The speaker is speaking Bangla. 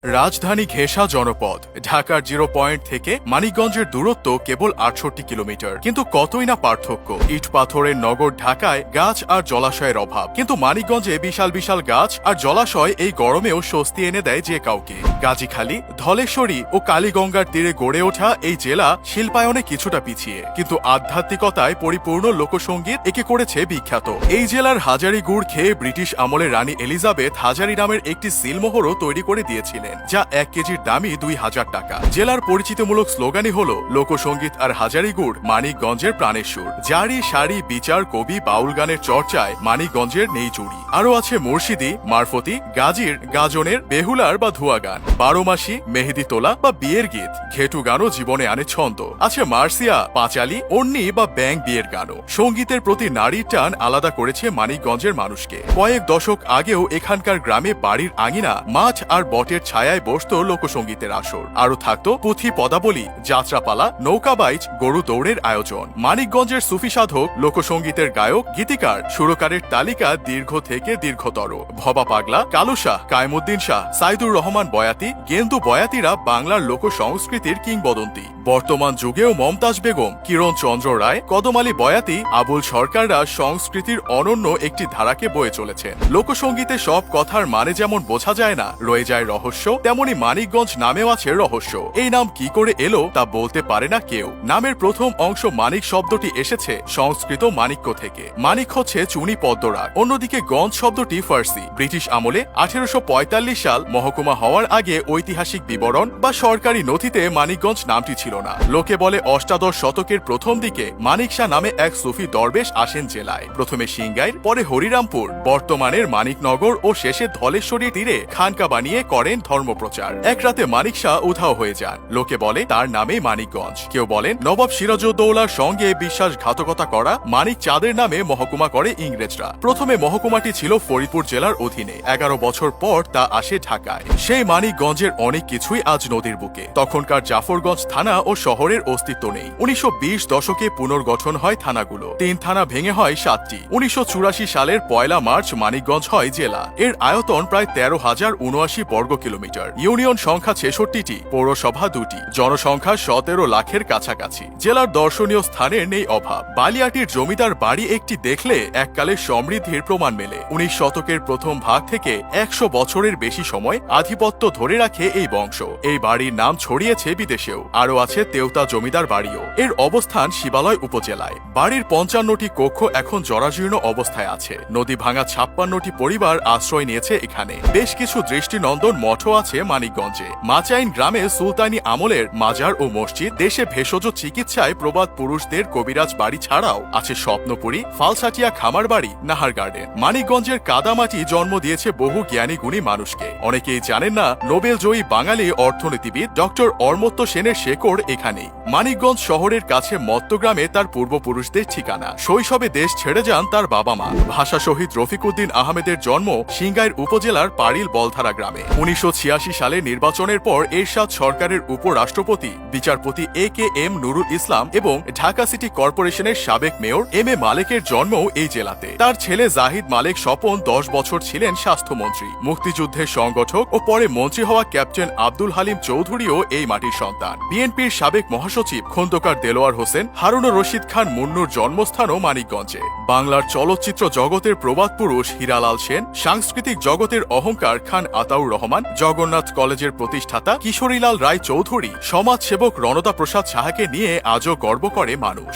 রাজধানী ঘেঁষা জনপদ ঢাকার 0 পয়েন্ট থেকে মানিকগঞ্জের দূরত্ব কেবল 68 কিলোমিটার, কিন্তু কতই না পার্থক্য। ইট পাথরের নগর ঢাকায় গাছ আর জলাশয়ের অভাব, কিন্তু মানিকগঞ্জে বিশাল বিশাল গাছ আর জলাশয় এই গরমেও স্বস্তি এনে দেয় যে কাউকে। গাজীখালী, ধলেশ্বরী ও কালীগঙ্গার তীরে গড়ে ওঠা এই জেলা শিল্পায়নে কিছুটা পিছিয়ে, কিন্তু আধ্যাত্মিকতায় পরিপূর্ণ লোকসঙ্গীত একে করেছে বিখ্যাত। এই জেলার হাজারি গুড় খেয়ে ব্রিটিশ আমলে রানী এলিজাবেথ হাজারি নামের একটি সিলমোহরও তৈরি করে দিয়েছিলেন, যা 1 কেজির দামই 2000 টাকা। জেলার পরিচিতমূলক স্লোগানই হল লোকসঙ্গীত আর হাজারি গুড় মানিকগঞ্জের প্রাণের সুর। জারি সারি বিচার কবি বাউল গানের চর্চায় মানিকগঞ্জের নেই চুরি। আরও আছে মুর্শিদি, মারফতি, গাজীর, গাজনের, বেহুলার বা ধোয়া গান, 12 মাসি, মেহেদি তোলা বা বিয়ের গীত, ঘেটু গানও জীবনে আনে ছন্দ। আছে মার্সিয়া, পাঁচালি, অন্নি বা ব্যাং বিয়ের গানও। সঙ্গীতের প্রতি নারীর টান আলাদা করেছে মানিকগঞ্জের মানুষকে। কয়েক দশক আগেও এখানকার গ্রামে বাড়ির আঙিনা, মাছ আর বটের ছায়ায় বসত লোকসঙ্গীতের আসর। আরও থাকত পুঁথি পদাবলী, যাত্রাপালা, নৌকাবাইচ, গরু দৌড়ের আয়োজন। মানিকগঞ্জের সুফি সাধক, লোকসঙ্গীতের গায়ক, গীতিকার, সুরকারের তালিকা দীর্ঘ থেকে দীর্ঘতর। ভবা পাগলা, কালু শাহ, কায়েমুদ্দিন শাহ, সাইদুর রহমান বয়াতি, গেন্দু বয়াতিরা বাংলার লোক সংস্কৃতির কিংবদন্তি। বর্তমান যুগেও মমতাজ বেগম, কিরণ চন্দ্র রায়, কদম আলী বয়াতি, আবুল সরকাররা সংস্কৃতির অনন্য একটি ধারাকে বয়ে চলেছেন। লোকসঙ্গীতে সব কথার মানে যেমন বোঝা যায় না, রয়ে যায় রহস্য, তেমনি মানিকগঞ্জ নামেও আছে রহস্য। এই নাম কি করে এলো তা বলতে পারে না কেউ। নামের প্রথম অংশ মানিক শব্দটি এসেছে সংস্কৃত মানিক্য থেকে। মানিক হচ্ছে চুনি পদ্মরাগ। অন্যদিকে গঞ্জ শব্দটি ফার্সি। ব্রিটিশ আমলে 1845 সাল মহকুমা হওয়ার আগে ঐতিহাসিক বিবরণ বা সরকারি নথিতে মানিকগঞ্জ নামটি ছিল না। লোকে বলে অষ্টাদশ শতকের প্রথম দিকে মানিক শাহ নামে এক সুফি দরবেশ আসেন জেলায়। প্রথমে সিংগাইর, পরে হরিরামপুর, বর্তমানের মানিকনগর ও শেষে ধলেশ্বরীর তীরে খানকা বানিয়ে করেন ধর্মপ্রচার। এক রাতে মানিক শাহ উধাও হয়ে যান। লোকে বলে তার নামেই মানিকগঞ্জ। কেউ বলেন নবাব সিরাজউদ্দৌলার সঙ্গে বিশ্বাসঘাতকতা করা মানিক চাঁদের নামে মহকুমা করে ইংরেজরা। প্রথমে মহকুমাটি ছিল ফরিদপুর জেলার অধীনে। 11 বছর পর তা আসে ঢাকায়। সেই মানিকগঞ্জের অনেক কিছুই আজ নদীর বুকে। তখনকার জাফরগঞ্জ থানা ও শহরের অস্তিত্ব নেই। 1920 দশকে পুনর্গঠন হয় থানাগুলো। 3 থানা ভেঙে হয় 7টি। 1984 সালের 1 মার্চ মানিকগঞ্জ হয় জেলা। এর আয়তন প্রায় 13,079 বর্গ কিলোমিটার। ইউনিয়ন সংখ্যা 66টি, পৌরসভা 2টি, জনসংখ্যা 17 লাখের কাছাকাছি। জেলার দর্শনীয় স্থানের নেই অভাব। বালিয়াটির জমিদার বাড়ি একটি দেখলে এককালে সমৃদ্ধির প্রমাণ মেলে। 19 শতকের প্রথম ভাগ থেকে 100 বছরের বেশি সময় আধিপত্য ধরে রাখে এই বংশ। এই বাড়ির নাম ছড়িয়েছে বিদেশেও। আরও আছে তেওতা জমিদার বাড়িও। এর অবস্থান শিবালয় উপজেলায়। বাড়ির 55টি কক্ষ এখন জরাজীর্ণ অবস্থায় আছে। নদী ভাঙা 56টি পরিবার আশ্রয় নিয়েছে এখানে। বেশ কিছু দৃষ্টিনন্দন মঠও আছে মানিকগঞ্জে। মাচাইন গ্রামে সুলতানি আমলের মাজার ও মসজিদ। দেশে ভেষজ চিকিৎসায় প্রবাদ পুরুষদের কবিরাজ বাড়ি ছাড়াও আছে স্বপ্নপুরী, ফালসাটিয়া খামার বাড়ি, নাহার গার্ডেন। মানিকগঞ্জের কাদামাটি জন্ম দিয়েছে বহু জ্ঞানী গুণী মানুষকে। অনেকেই জানেন না নোবেল জয়ী বাঙালি অর্থনীতিবিদ ডক্টর অর্মত্য সেনের শেকড় এখানেই। মানিকগঞ্জ শহরের কাছে মত্তগ্রামে তার পূর্বপুরুষদের ঠিকানা। শৈশবে দেশ ছেড়ে যান তার বাবা মা। ভাষা শহীদ রফিকুদ্দিন আহমেদের জন্ম সিংগাইর উপজেলার পারিল বলধারা গ্রামে। 1986 সালে নির্বাচনের পর এরশাদ সরকারের উপরাষ্ট্রপতি বিচারপতি AKM নুরুল ইসলাম এবং ঢাকা সিটি কর্পোরেশনের সাবেক মেয়র M.A. মালেকের জন্মও এই জেলাতে। তার ছেলে জাহিদ মালেক স্বপন 10 বছর ছিলেন স্বাস্থ্যমন্ত্রী। মুক্তিযুদ্ধের সংগঠক ও পরে মন্ত্রী হওয়া ক্যাপ্টেন আব্দুল হালিম চৌধুরীও এই মাটির সন্তান। বিএনপির সাবেক মহাসচিব খন্দকার দেলোয়ার হোসেন, হারুনুর রশিদ খান মুন্নুর জন্মস্থানও মানিকগঞ্জে। বাংলার চলচ্চিত্র জগতের প্রবাদ পুরুষ হীরালাল সেন, সাংস্কৃতিক জগতের অহংকার খান আতাউর রহমান, জগন্নাথ কলেজের প্রতিষ্ঠাতা কিশোরীলাল রায় চৌধুরী, সমাজসেবক রণদা প্রসাদ সাহাকে নিয়ে আজও গর্ব করে মানুষ।